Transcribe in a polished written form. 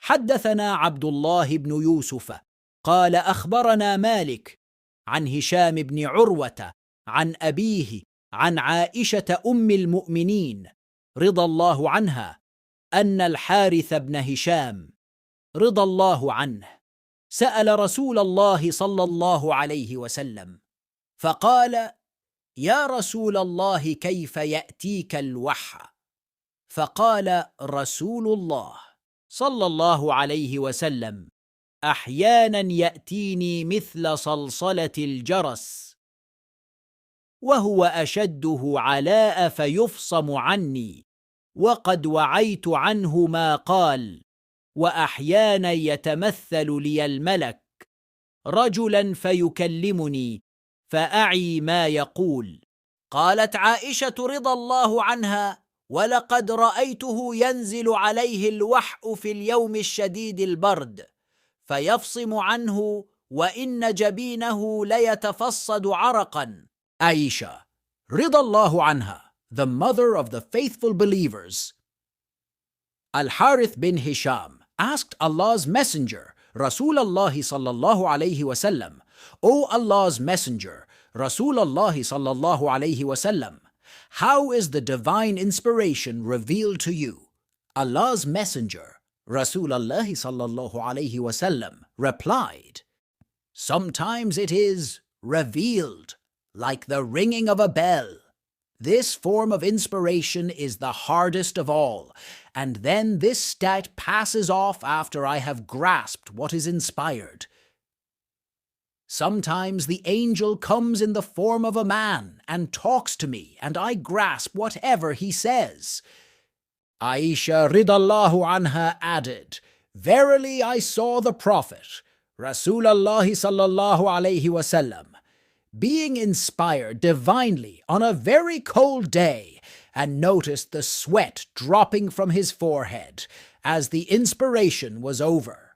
حدثنا عبد الله بن يوسف قال أخبرنا مالك عن هشام بن عروة عن أبيه عن عائشة أم المؤمنين رضى الله عنها أن الحارث بن هشام رضى الله عنه سأل رسول الله صلى الله عليه وسلم فقال: يا رسول الله، كيف يأتيك الوحي؟ فقال رسول الله صلى الله عليه وسلم: أحيانا يأتيني مثل صلصلة الجرس وهو أشده علاء فيفصم عني، وقد وعيت عنه ما قال. وأحيانا يتمثل لي الملك رجلا فيكلمني فأعي ما يقول. قالت عائشة رضي الله عنها: ولقد رأيته ينزل عليه الوحي في اليوم الشديد البرد فيفصم عنه وإن جبينه ليتفصد عرقا. عائشة رضي الله عنها, the mother of the faithful believers. Al-Harith bin Hisham asked Allah's messenger, Rasulullah sallallahu alayhi wasallam, O Allah's messenger, Rasulullah sallallahu alayhi wasallam, how is the divine inspiration revealed to you? Allah's messenger, Rasulullah sallallahu alayhi wasallam, replied, sometimes it is revealed like the ringing of a bell. This form of inspiration is the hardest of all, and then this state passes off after I have grasped what is inspired. Sometimes the angel comes in the form of a man and talks to me, and I grasp whatever he says. Aisha ridallahu anha added, verily I saw the Prophet, Rasulullah sallallahu alayhi wasallam, being inspired divinely on a very cold day, and noticed the sweat dropping from his forehead as the inspiration was over.